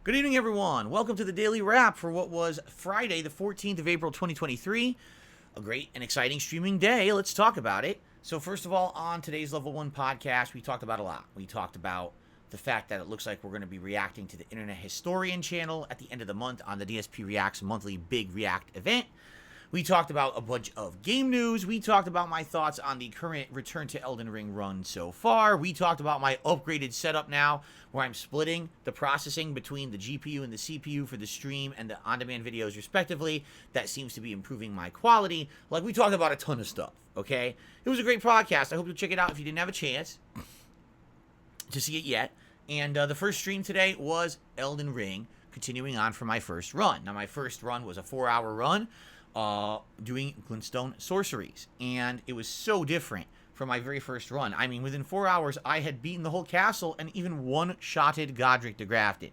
Good evening, everyone. Welcome to the Daily Wrap for what was Friday, the 14th of April, 2023. A great and exciting streaming day. Let's talk about it. So, first of all, on today's Level 1 podcast, we talked about a lot. We talked about the fact that it looks like we're going to be reacting to the Internet Historian channel at the end of the month on the DSP Reacts monthly Big React event. We talked about a bunch of game news. We talked about my thoughts on the current Return to Elden Ring run so far. We talked about my upgraded setup now, where I'm splitting the processing between the GPU and the CPU for the stream and the on-demand videos respectively. That seems to be improving my quality. Like, we talked about a ton of stuff, okay? It was a great podcast. I hope you'll check it out if you didn't have a chance to see it yet. And the first stream today was Elden Ring, continuing on from my first run. Now, my first run was a 4-hour run, doing glintstone sorceries, and it was so different from my very first run. I mean, within 4 hours, I had beaten the whole castle and even one-shotted Godric the Grafted.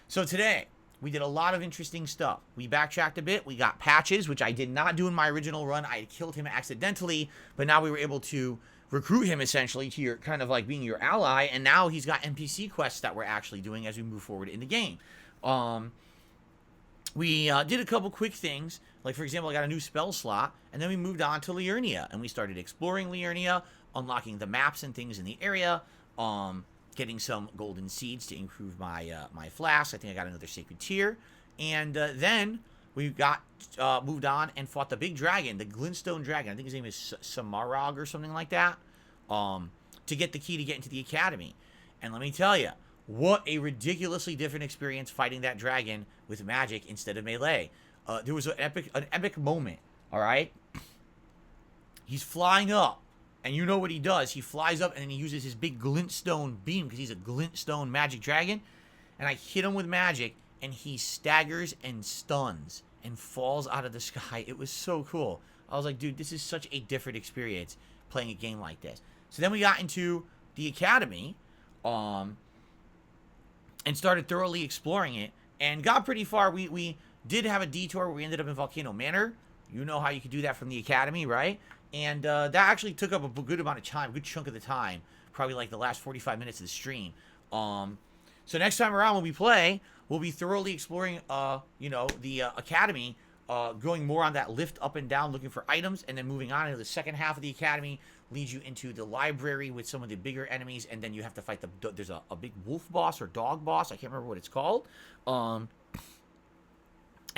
So today, we did a lot of interesting stuff. We backtracked a bit. We got patches, which I did not do in my original run. I had killed him accidentally, but now we were able to recruit him essentially to your kind of like being your ally, and now he's got NPC quests that we're actually doing as we move forward in the game. We did a couple quick things, like for example, I got a new spell slot, and then we moved on to Liurnia, and we started exploring Liurnia, unlocking the maps and things in the area, getting some golden seeds to improve my my flask. I think I got another sacred tier, and then we got moved on and fought the big dragon, the glintstone dragon. I think his name is Samarog or something like that, to get the key to get into the academy. And let me tell you, what a ridiculously different experience fighting that dragon with magic instead of melee. There was an epic moment, all right? He's flying up, and you know what he does. He flies up, and then he uses his big glintstone beam, because he's a glintstone magic dragon. And I hit him with magic, and he staggers and stuns and falls out of the sky. It was so cool. I was like, dude, this is such a different experience playing a game like this. So then we got into the academy, and started thoroughly exploring it, and got pretty far. We did have a detour where we ended up in Volcano Manor. You know how you could do that from the academy, right? And that actually took up a good amount of time, a good chunk of the time, probably like the last 45 minutes of the stream. So next time around when we play, we'll be thoroughly exploring, the academy, going more on that lift up and down, looking for items, and then moving on into the second half of the academy, leads you into the library with some of the bigger enemies, and then you have to fight there's a big wolf boss or dog boss. I can't remember what it's called. And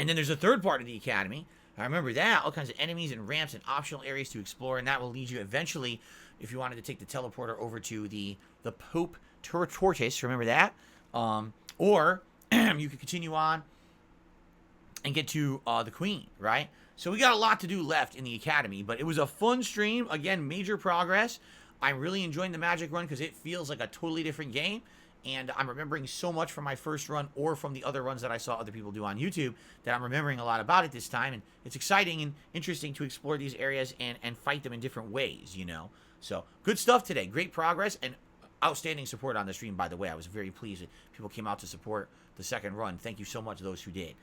then there's a third part of the academy. I remember that, all kinds of enemies and ramps and optional areas to explore, and that will lead you eventually, if you wanted to take the teleporter over to the Pope Tortoise, remember that? Or you could continue on and get to the Queen, right? So we got a lot to do left in the academy, but it was a fun stream. Again, major progress. I'm really enjoying the magic run because it feels like a totally different game, and I'm remembering so much from my first run or from the other runs that I saw other people do on YouTube that I'm remembering a lot about it this time, and it's exciting and interesting to explore these areas and fight them in different ways, you know? So, good stuff today. Great progress and outstanding support on the stream, by the way. I was very pleased that people came out to support the second run. Thank you so much, those who did.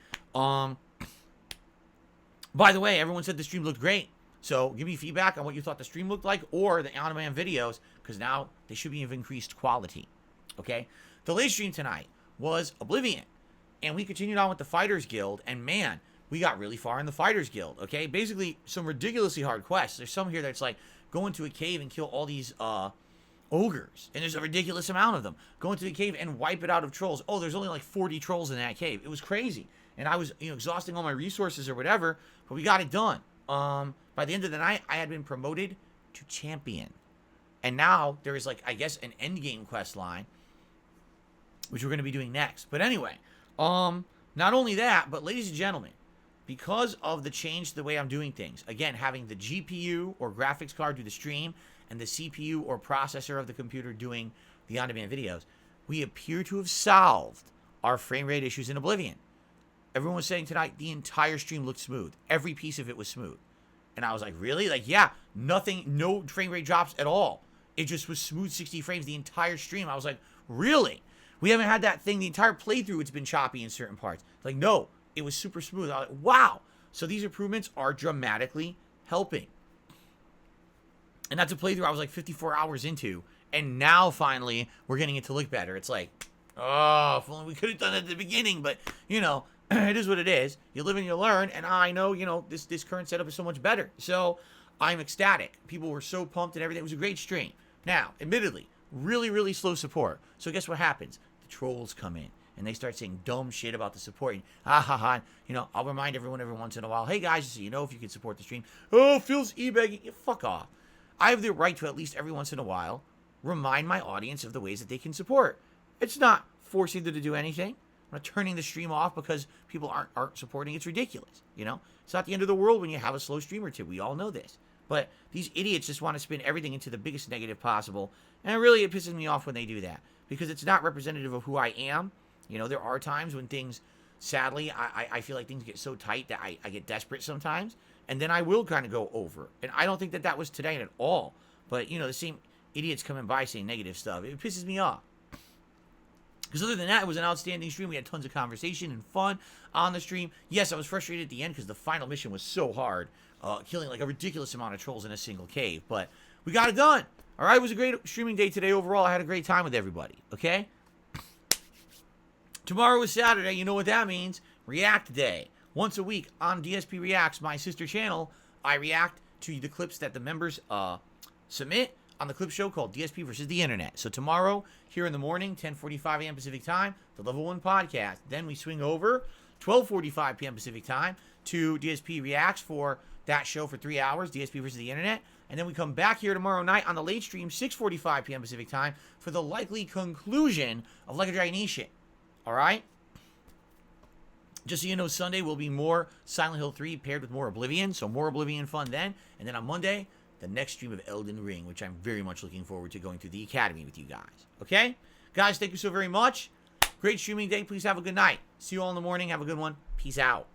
By the way, everyone said the stream looked great. So give me feedback on what you thought the stream looked like or the on-demand videos, because now they should be of increased quality. Okay? The late stream tonight was Oblivion. And we continued on with the Fighters Guild. And man, we got really far in the Fighters Guild. Okay? Basically, some ridiculously hard quests. There's some here that's like, go into a cave and kill all these ogres. And there's a ridiculous amount of them. Go into the cave and wipe it out of trolls. Oh, there's only like 40 trolls in that cave. It was crazy. And I was, exhausting all my resources or whatever, but we got it done. By the end of the night, I had been promoted to champion. And now there is, like, I guess, an end game quest line, which we're going to be doing next. But anyway, not only that, but ladies and gentlemen, because of the change to the way I'm doing things, again, having the GPU or graphics card do the stream and the CPU or processor of the computer doing the on-demand videos, we appear to have solved our frame rate issues in Oblivion. Everyone was saying tonight the entire stream looked smooth. Every piece of it was smooth. And I was like, really? Like, yeah, nothing, no frame rate drops at all. It just was smooth 60 frames the entire stream. I was like, really? We haven't had that thing the entire playthrough. It's been choppy in certain parts. Like, no, it was super smooth. I was like, wow. So these improvements are dramatically helping. And that's a playthrough I was like 54 hours into. And now finally we're getting it to look better. It's like, Oh, if only we could have done it at the beginning, but, you know, it is what it is. You live and you learn, and I know, you know, this current setup is so much better. So, I'm ecstatic. People were so pumped and everything. It was a great stream. Now, admittedly, really, really slow support. So, guess what happens? The trolls come in, and they start saying dumb shit about the support. And, you know, I'll remind everyone every once in a while, hey, guys, so you know if you can support the stream. Oh, Phil's e-begging. Yeah, fuck off. I have the right to, at least every once in a while, remind my audience of the ways that they can support. It's not forcing them to do anything. I'm not turning the stream off because people aren't supporting. It's ridiculous, you know? It's not the end of the world when you have a slow stream or two. We all know this. But these idiots just want to spin everything into the biggest negative possible. And really, it pisses me off when they do that. Because it's not representative of who I am. You know, there are times when things, sadly, I feel like things get so tight that I get desperate sometimes. And then I will kind of go over. And I don't think that that was today at all. But, you know, the same idiots coming by saying negative stuff. It pisses me off. Because other than that, it was an outstanding stream. We had tons of conversation and fun on the stream. Yes, I was frustrated at the end because the final mission was so hard. Killing like a ridiculous amount of trolls in a single cave. But we got it done. All right, it was a great streaming day today overall. I had a great time with everybody. Okay? Tomorrow is Saturday. You know what that means. React Day. Once a week on DSP Reacts, my sister channel, I react to the clips that the members submit on the clip show called DSP versus the Internet. So tomorrow, here in the morning, 10:45 a.m. Pacific time, the Level 1 podcast. Then we swing over, 12:45 p.m. Pacific time, to DSP Reacts for that show for 3 hours, DSP versus the Internet. And then we come back here tomorrow night on the late stream, 6:45 p.m. Pacific time, for the likely conclusion of Like a Dragon E-Shit. All right? Just so you know, Sunday will be more Silent Hill 3 paired with more Oblivion. So more Oblivion fun then. And then on Monday, the next stream of Elden Ring, which I'm very much looking forward to going through the Academy with you guys. Okay? Guys, thank you so very much. Great streaming day. Please have a good night. See you all in the morning. Have a good one. Peace out.